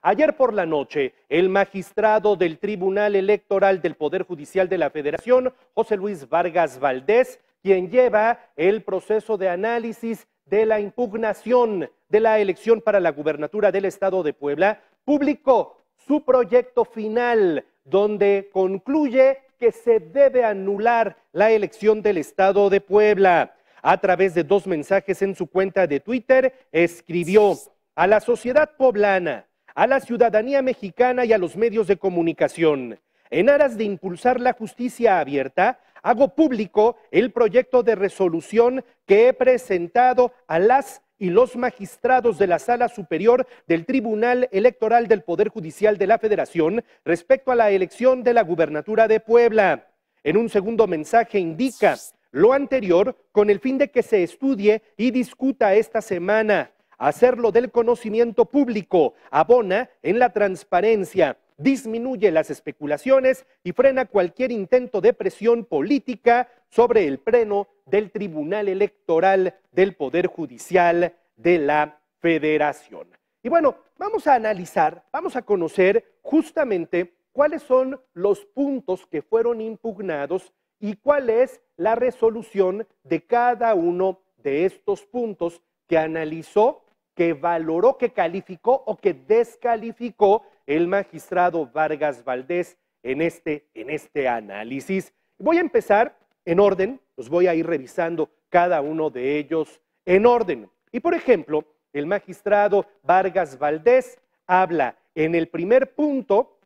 Ayer por la noche, el magistrado del Tribunal Electoral del Poder Judicial de la Federación, José Luis Vargas Valdés, quien lleva el proceso de análisis de la impugnación de la elección para la gubernatura del Estado de Puebla, publicó su proyecto final, donde concluye que se debe anular la elección del Estado de Puebla. A través de 2 mensajes en su cuenta de Twitter, escribió: a la sociedad poblana, a la ciudadanía mexicana y a los medios de comunicación, en aras de impulsar la justicia abierta, hago público el proyecto de resolución que he presentado a las y los magistrados de la Sala Superior del Tribunal Electoral del Poder Judicial de la Federación respecto a la elección de la gubernatura de Puebla. En un segundo mensaje indica lo anterior con el fin de que se estudie y discuta esta semana. Hacerlo del conocimiento público abona en la transparencia, disminuye las especulaciones y frena cualquier intento de presión política sobre el pleno del Tribunal Electoral del Poder Judicial de la Federación. Y bueno, vamos a analizar, vamos a conocer justamente cuáles son los puntos que fueron impugnados y cuál es la resolución de cada uno de estos puntos que analizó, que valoró, que calificó o que descalificó el magistrado Vargas Valdés en este análisis. Voy a empezar en orden, los voy a ir revisando cada uno de ellos en orden. Y por ejemplo, el magistrado Vargas Valdés habla en el primer punto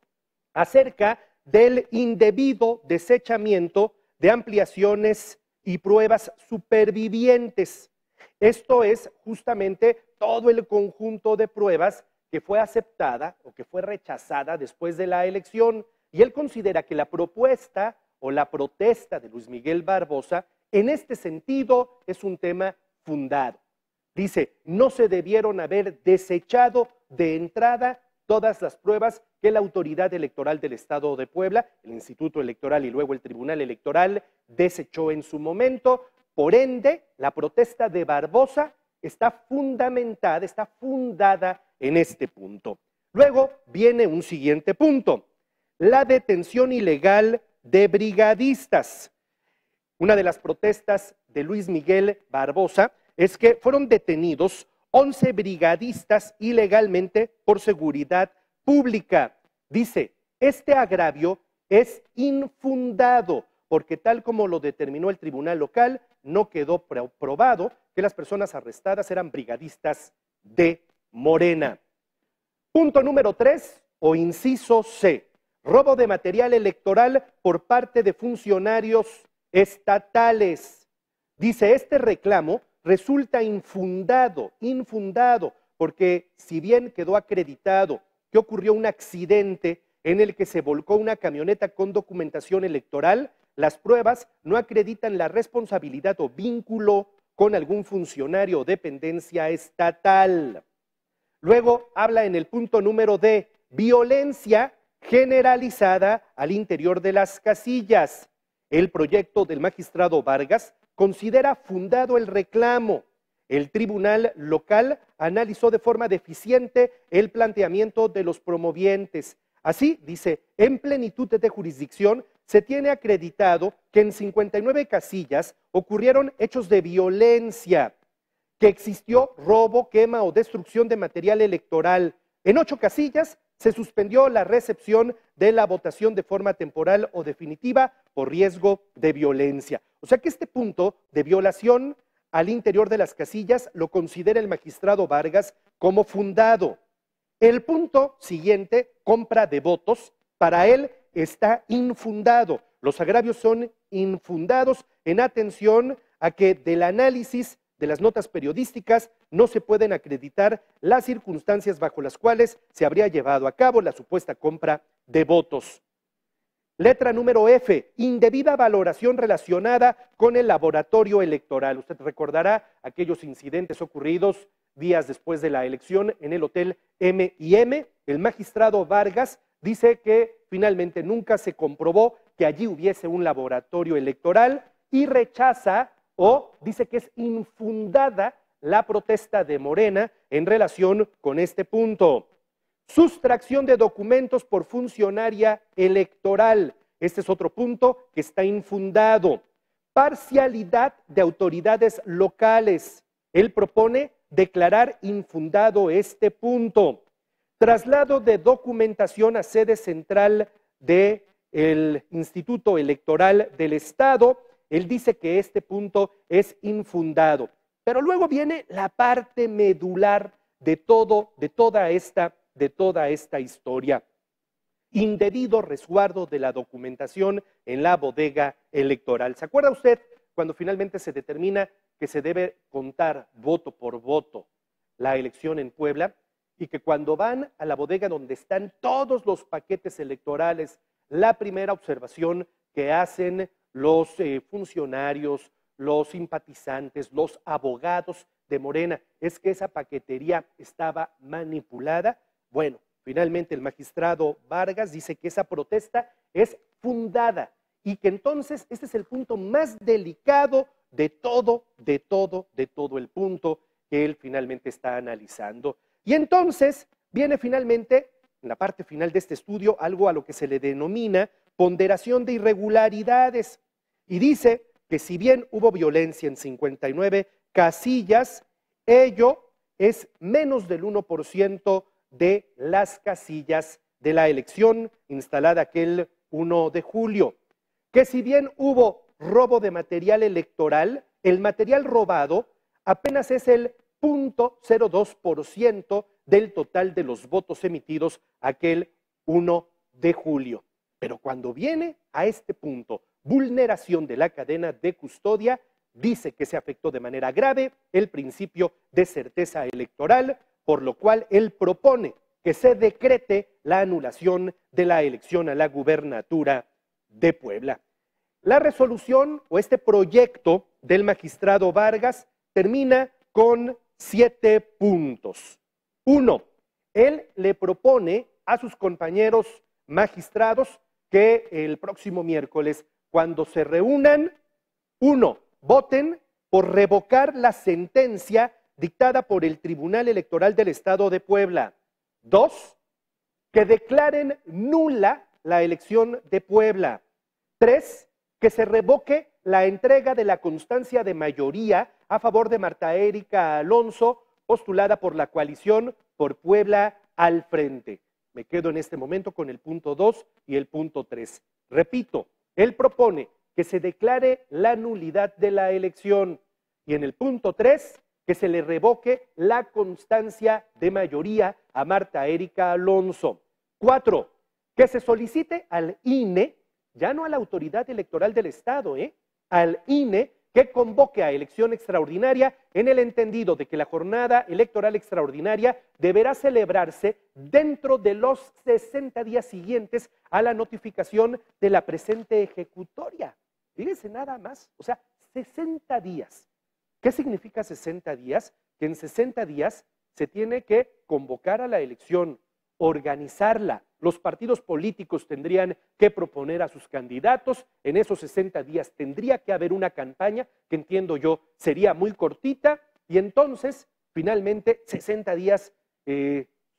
acerca del indebido desechamiento de ampliaciones y pruebas supervivientes. Esto es justamente todo el conjunto de pruebas que fue aceptada o que fue rechazada después de la elección. Y él considera que la propuesta o la protesta de Luis Miguel Barbosa, en este sentido, es un tema fundado. Dice, no se debieron haber desechado de entrada todas las pruebas que la Autoridad Electoral del Estado de Puebla, el Instituto Electoral y luego el Tribunal Electoral desechó en su momento. Por ende, la protesta de Barbosa está fundamentada, está fundada en este punto. Luego viene un siguiente punto, la detención ilegal de brigadistas. Una de las protestas de Luis Miguel Barbosa es que fueron detenidos 11 brigadistas ilegalmente por seguridad pública. Dice, este agravio es infundado porque tal como lo determinó el tribunal local, no quedó probado que las personas arrestadas eran brigadistas de Morena. Punto número 3 o inciso C, robo de material electoral por parte de funcionarios estatales. Dice, este reclamo resulta infundado, porque si bien quedó acreditado que ocurrió un accidente en el que se volcó una camioneta con documentación electoral, las pruebas no acreditan la responsabilidad o vínculo con algún funcionario o dependencia estatal. Luego habla en el punto número D, violencia generalizada al interior de las casillas. El proyecto del magistrado Vargas considera fundado el reclamo. El tribunal local analizó de forma deficiente el planteamiento de los promovientes. Así, dice, en plenitud de jurisdicción se tiene acreditado que en 59 casillas ocurrieron hechos de violencia, que existió robo, quema o destrucción de material electoral. En 8 casillas se suspendió la recepción de la votación de forma temporal o definitiva por riesgo de violencia. O sea que este punto de violación al interior de las casillas lo considera el magistrado Vargas como fundado. El punto siguiente, compra de votos, para él está infundado. Los agravios son infundados en atención a que del análisis de las notas periodísticas no se pueden acreditar las circunstancias bajo las cuales se habría llevado a cabo la supuesta compra de votos. Letra número F, indebida valoración relacionada con el laboratorio electoral. Usted recordará aquellos incidentes ocurridos días después de la elección en el Hotel M&M. El magistrado Vargas dice que finalmente nunca se comprobó que allí hubiese un laboratorio electoral y rechaza o dice que es infundada la protesta de Morena en relación con este punto. Sustracción de documentos por funcionaria electoral. Este es otro punto que está infundado. Parcialidad de autoridades locales. Él propone declarar infundado este punto. Traslado de documentación a sede central del Instituto Electoral del Estado. Él dice que este punto es infundado. Pero luego viene la parte medular de toda esta historia. Indebido resguardo de la documentación en la bodega electoral. ¿Se acuerda usted cuando finalmente se determina que se debe contar voto por voto la elección en Puebla y que cuando van a la bodega donde están todos los paquetes electorales, la primera observación que hacen los funcionarios, los simpatizantes, los abogados de Morena es que esa paquetería estaba manipulada? Bueno, finalmente el magistrado Vargas dice que esa protesta es fundada y que entonces este es el punto más delicado de todo el punto que él finalmente está analizando. Y entonces viene finalmente, en la parte final de este estudio, algo a lo que se le denomina ponderación de irregularidades. Y dice que si bien hubo violencia en 59 casillas, ello es menos del 1% de las casillas de la elección instalada aquel 1 de julio. Que si bien hubo robo de material electoral, el material robado apenas es el 0.02% del total de los votos emitidos aquel 1 de julio. Pero cuando viene a este punto, vulneración de la cadena de custodia, dice que se afectó de manera grave el principio de certeza electoral, por lo cual él propone que se decrete la anulación de la elección a la gubernatura de Puebla. La resolución o este proyecto del magistrado Vargas termina con 7 puntos. 1. Él le propone a sus compañeros magistrados que el próximo miércoles, cuando se reúnan, 1. Voten por revocar la sentencia dictada por el Tribunal Electoral del Estado de Puebla. 2. Que declaren nula la elección de Puebla. 3. Que se revoque la entrega de la constancia de mayoría a favor de Marta Erika Alonso, postulada por la coalición por Puebla al Frente. Me quedo en este momento con el punto 2 y el punto 3. Repito, él propone que se declare la nulidad de la elección y en el punto 3 que se le revoque la constancia de mayoría a Marta Erika Alonso. 4. Que se solicite al INE, ya no a la autoridad electoral del Estado, al INE, que convoque a elección extraordinaria en el entendido de que la jornada electoral extraordinaria deberá celebrarse dentro de los 60 días siguientes a la notificación de la presente ejecutoria. Fíjense nada más, o sea, 60 días. ¿Qué significa 60 días? Que en 60 días se tiene que convocar a la elección, organizarla. Los partidos políticos tendrían que proponer a sus candidatos. En esos 60 días tendría que haber una campaña que entiendo yo sería muy cortita y entonces finalmente 60 días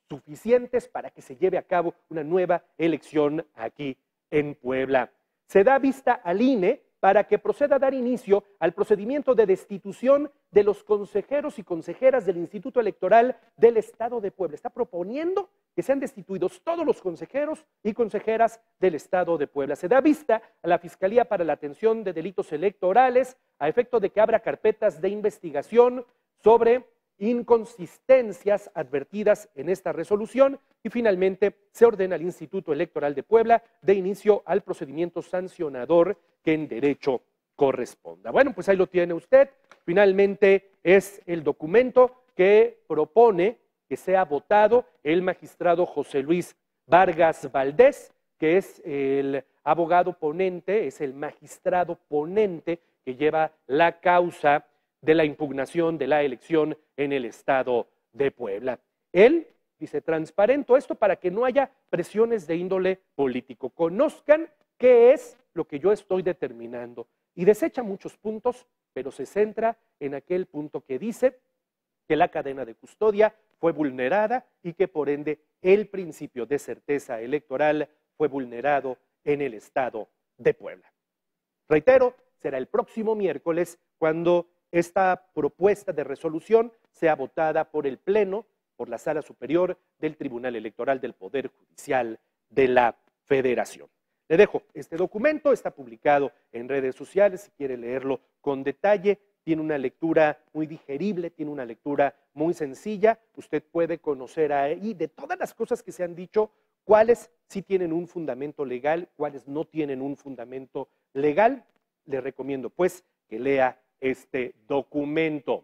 suficientes para que se lleve a cabo una nueva elección aquí en Puebla. Se da vista al INE para que proceda a dar inicio al procedimiento de destitución de los consejeros y consejeras del Instituto Electoral del Estado de Puebla. Está proponiendo que sean destituidos todos los consejeros y consejeras del Estado de Puebla. Se da vista a la Fiscalía para la Atención de Delitos Electorales a efecto de que abra carpetas de investigación sobre inconsistencias advertidas en esta resolución y finalmente se ordena al Instituto Electoral de Puebla de inicio al procedimiento sancionador que en derecho corresponda. Bueno, pues ahí lo tiene usted. Finalmente es el documento que propone que sea votado el magistrado José Luis Vargas Valdés, que es el abogado ponente, es el magistrado ponente que lleva la causa de la impugnación de la elección en el Estado de Puebla. Él dice, transparento esto para que no haya presiones de índole político. Conozcan qué es lo que yo estoy determinando. Y desecha muchos puntos, pero se centra en aquel punto que dice que la cadena de custodia fue vulnerada y que por ende el principio de certeza electoral fue vulnerado en el estado de Puebla. Reitero, será el próximo miércoles cuando esta propuesta de resolución sea votada por el Pleno, por la Sala Superior del Tribunal Electoral del Poder Judicial de la Federación. Le dejo este documento, está publicado en redes sociales, si quiere leerlo con detalle, tiene una lectura muy digerible, tiene una lectura muy sencilla, usted puede conocer ahí de todas las cosas que se han dicho, cuáles sí tienen un fundamento legal, cuáles no tienen un fundamento legal. Le recomiendo pues que lea este documento.